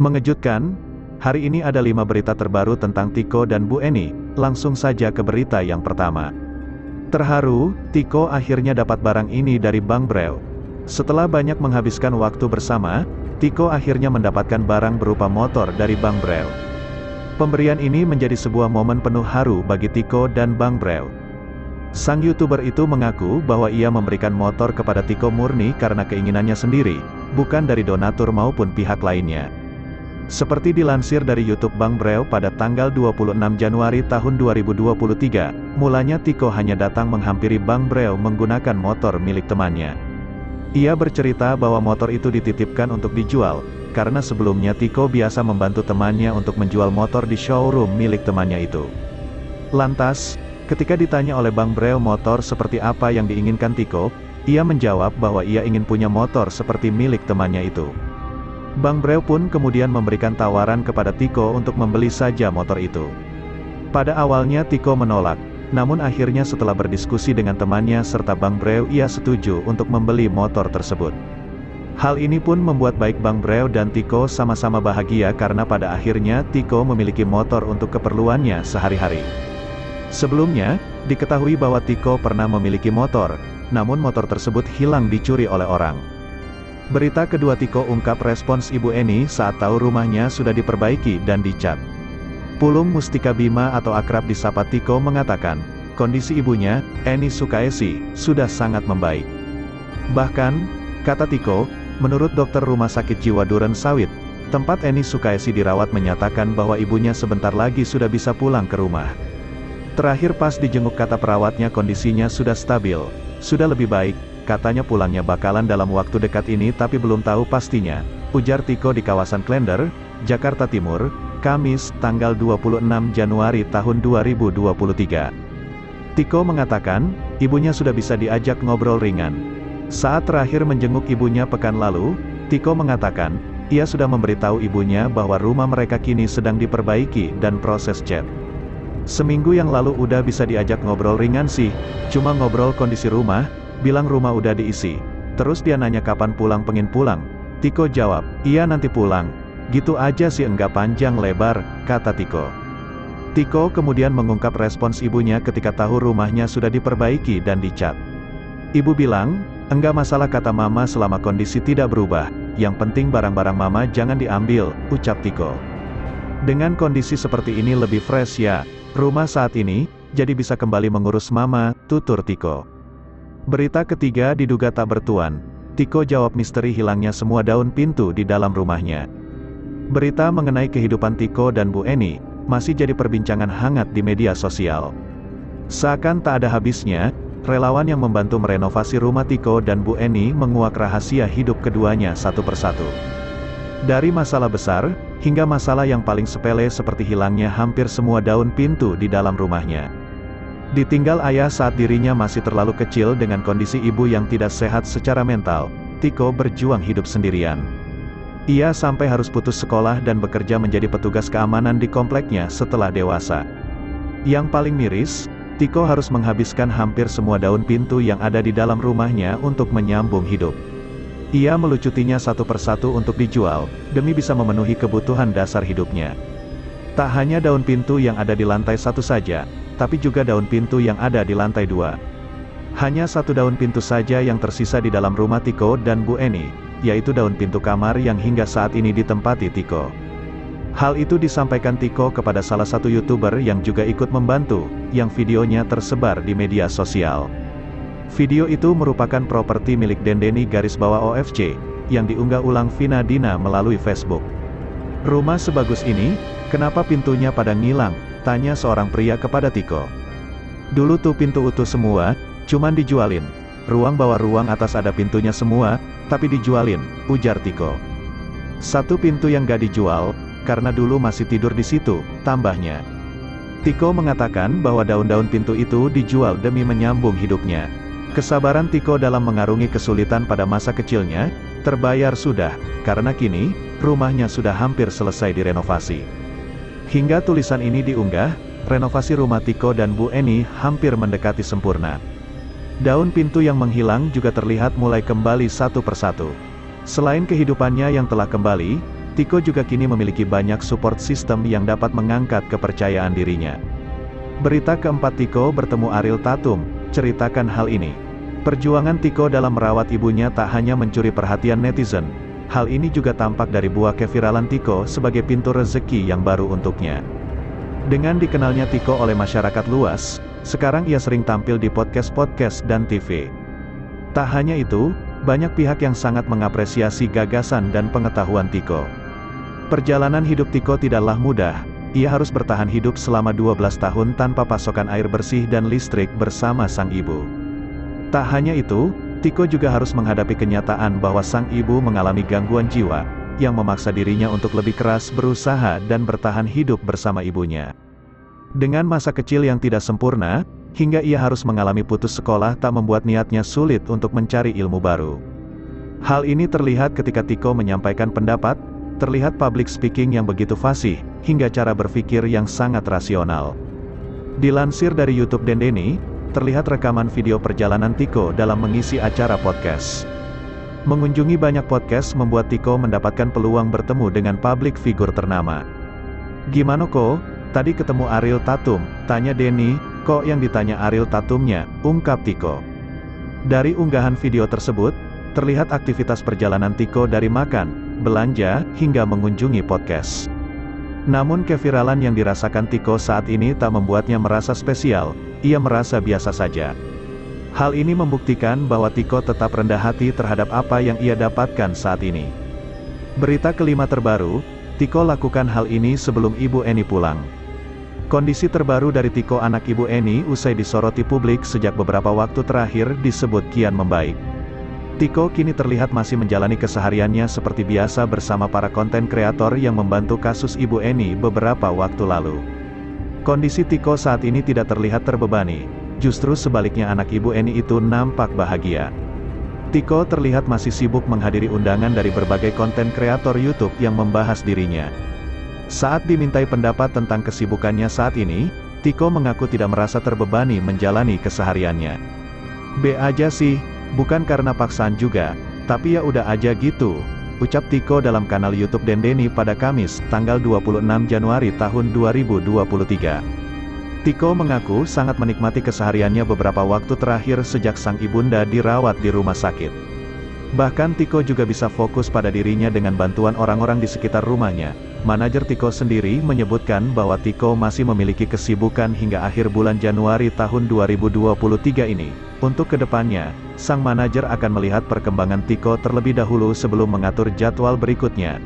Mengejutkan, hari ini ada 5 berita terbaru tentang Tiko dan Bu Eni. Langsung saja ke berita yang pertama. Terharu, Tiko akhirnya dapat barang ini dari Bang Breo. Setelah banyak menghabiskan waktu bersama, Tiko akhirnya mendapatkan barang berupa motor dari Bang Breo. Pemberian ini menjadi sebuah momen penuh haru bagi Tiko dan Bang Breo. Sang YouTuber itu mengaku bahwa ia memberikan motor kepada Tiko murni karena keinginannya sendiri, bukan dari donatur maupun pihak lainnya. Seperti dilansir dari YouTube Bang Breo pada tanggal 26 Januari tahun 2023, mulanya Tiko hanya datang menghampiri Bang Breo menggunakan motor milik temannya. Ia bercerita bahwa motor itu dititipkan untuk dijual, karena sebelumnya Tiko biasa membantu temannya untuk menjual motor di showroom milik temannya itu. Lantas, ketika ditanya oleh Bang Breo motor seperti apa yang diinginkan Tiko, ia menjawab bahwa ia ingin punya motor seperti milik temannya itu. Bang Breo pun kemudian memberikan tawaran kepada Tiko untuk membeli saja motor itu. Pada awalnya Tiko menolak, namun akhirnya setelah berdiskusi dengan temannya serta Bang Breo ia setuju untuk membeli motor tersebut. Hal ini pun membuat baik Bang Breo dan Tiko sama-sama bahagia karena pada akhirnya Tiko memiliki motor untuk keperluannya sehari-hari. Sebelumnya, diketahui bahwa Tiko pernah memiliki motor, namun motor tersebut hilang dicuri oleh orang. Berita kedua Tiko ungkap respons Ibu Eni saat tahu rumahnya sudah diperbaiki dan dicat. Pulung Mustika Bima atau akrab disapa Tiko mengatakan, kondisi ibunya, Eni Sukaesi, sudah sangat membaik. Bahkan, kata Tiko, menurut dokter Rumah Sakit Jiwa Duren Sawit, tempat Eni Sukaesi dirawat menyatakan bahwa ibunya sebentar lagi sudah bisa pulang ke rumah. Terakhir pas dijenguk kata perawatnya kondisinya sudah stabil, sudah lebih baik. Katanya pulangnya bakalan dalam waktu dekat ini tapi belum tahu pastinya, ujar Tiko di kawasan Klender, Jakarta Timur, Kamis, tanggal 26 Januari tahun 2023. Tiko mengatakan, ibunya sudah bisa diajak ngobrol ringan. Saat terakhir menjenguk ibunya pekan lalu, Tiko mengatakan, ia sudah memberitahu ibunya bahwa rumah mereka kini sedang diperbaiki dan proses cat. Seminggu yang lalu udah bisa diajak ngobrol ringan sih, cuma ngobrol kondisi rumah, bilang rumah udah diisi. Terus dia nanya kapan pulang, pengen pulang. Tiko jawab, iya nanti pulang. Gitu aja sih, enggak panjang lebar, kata Tiko. Tiko kemudian mengungkap respons ibunya ketika tahu rumahnya sudah diperbaiki dan dicat. Ibu bilang, enggak masalah kata mama selama kondisi tidak berubah, yang penting barang-barang mama jangan diambil, ucap Tiko. Dengan kondisi seperti ini lebih fresh ya, rumah saat ini, jadi bisa kembali mengurus mama, tutur Tiko. Berita ketiga diduga tak bertuan. Tiko jawab misteri hilangnya semua daun pintu di dalam rumahnya. Berita mengenai kehidupan Tiko dan Bu Eni masih jadi perbincangan hangat di media sosial. Seakan tak ada habisnya, relawan yang membantu merenovasi rumah Tiko dan Bu Eni menguak rahasia hidup keduanya satu persatu. Dari masalah besar, hingga masalah yang paling sepele seperti hilangnya hampir semua daun pintu di dalam rumahnya. Ditinggal ayah saat dirinya masih terlalu kecil dengan kondisi ibu yang tidak sehat secara mental, Tiko berjuang hidup sendirian. Ia sampai harus putus sekolah dan bekerja menjadi petugas keamanan di kompleknya setelah dewasa. Yang paling miris, Tiko harus menghabiskan hampir semua daun pintu yang ada di dalam rumahnya untuk menyambung hidup. Ia melucutinya satu persatu untuk dijual, demi bisa memenuhi kebutuhan dasar hidupnya. Tak hanya daun pintu yang ada di lantai satu saja, tapi juga daun pintu yang ada di lantai 2. Hanya satu daun pintu saja yang tersisa di dalam rumah Tiko dan Bu Eni, yaitu daun pintu kamar yang hingga saat ini ditempati Tiko. Hal itu disampaikan Tiko kepada salah satu YouTuber yang juga ikut membantu, yang videonya tersebar di media sosial. Video itu merupakan properti milik Dendeni _OFC, yang diunggah ulang Vina Dina melalui Facebook. Rumah sebagus ini, kenapa pintunya pada ngilang? Tanya seorang pria kepada Tiko. Dulu tuh pintu utuh semua, cuman dijualin. Ruang bawah ruang atas ada pintunya semua, tapi dijualin, ujar Tiko. Satu pintu yang gak dijual, karena dulu masih tidur di situ, tambahnya. Tiko mengatakan bahwa daun-daun pintu itu dijual demi menyambung hidupnya. Kesabaran Tiko dalam mengarungi kesulitan pada masa kecilnya, terbayar sudah, karena kini, rumahnya sudah hampir selesai direnovasi. Hingga tulisan ini diunggah, renovasi rumah Tiko dan Bu Eni hampir mendekati sempurna. Daun pintu yang menghilang juga terlihat mulai kembali satu persatu. Selain kehidupannya yang telah kembali, Tiko juga kini memiliki banyak support system yang dapat mengangkat kepercayaan dirinya. Berita keempat, Tiko bertemu Ariel Tatum, ceritakan hal ini. Perjuangan Tiko dalam merawat ibunya tak hanya mencuri perhatian netizen. Hal ini juga tampak dari buah keviralan Tiko sebagai pintu rezeki yang baru untuknya. Dengan dikenalnya Tiko oleh masyarakat luas, sekarang ia sering tampil di podcast-podcast dan TV. Tak hanya itu, banyak pihak yang sangat mengapresiasi gagasan dan pengetahuan Tiko. Perjalanan hidup Tiko tidaklah mudah, ia harus bertahan hidup selama 12 tahun tanpa pasokan air bersih dan listrik bersama sang ibu. Tak hanya itu, Tiko juga harus menghadapi kenyataan bahwa sang ibu mengalami gangguan jiwa, yang memaksa dirinya untuk lebih keras berusaha dan bertahan hidup bersama ibunya. Dengan masa kecil yang tidak sempurna, hingga ia harus mengalami putus sekolah tak membuat niatnya sulit untuk mencari ilmu baru. Hal ini terlihat ketika Tiko menyampaikan pendapat, terlihat public speaking yang begitu fasih, hingga cara berpikir yang sangat rasional. Dilansir dari YouTube Dendeni, terlihat rekaman video perjalanan Tiko dalam mengisi acara podcast. Mengunjungi banyak podcast membuat Tiko mendapatkan peluang bertemu dengan public figure ternama. "Gimana kok? Tadi ketemu Ariel Tatum?" tanya Denny. "Kok yang ditanya Ariel Tatumnya?" ungkap Tiko. Dari unggahan video tersebut, terlihat aktivitas perjalanan Tiko dari makan, belanja, hingga mengunjungi podcast. Namun keviralan yang dirasakan Tiko saat ini tak membuatnya merasa spesial, ia merasa biasa saja. Hal ini membuktikan bahwa Tiko tetap rendah hati terhadap apa yang ia dapatkan saat ini. Berita kelima terbaru, Tiko lakukan hal ini sebelum Ibu Eni pulang. Kondisi terbaru dari Tiko anak Ibu Eni usai disoroti publik sejak beberapa waktu terakhir disebut kian membaik. Tiko kini terlihat masih menjalani kesehariannya seperti biasa bersama para konten kreator yang membantu kasus Ibu Eni beberapa waktu lalu. Kondisi Tiko saat ini tidak terlihat terbebani, justru sebaliknya anak Ibu Eni itu nampak bahagia. Tiko terlihat masih sibuk menghadiri undangan dari berbagai konten kreator YouTube yang membahas dirinya. Saat dimintai pendapat tentang kesibukannya saat ini, Tiko mengaku tidak merasa terbebani menjalani kesehariannya. "Be aja sih, bukan karena paksaan juga, tapi ya udah aja gitu," ucap Tiko dalam kanal YouTube Dendeni pada Kamis, tanggal 26 Januari tahun 2023. Tiko mengaku sangat menikmati kesehariannya beberapa waktu terakhir sejak sang ibunda dirawat di rumah sakit. Bahkan Tiko juga bisa fokus pada dirinya dengan bantuan orang-orang di sekitar rumahnya. Manajer Tiko sendiri menyebutkan bahwa Tiko masih memiliki kesibukan hingga akhir bulan Januari tahun 2023 ini. Untuk kedepannya, sang manajer akan melihat perkembangan Tiko terlebih dahulu sebelum mengatur jadwal berikutnya,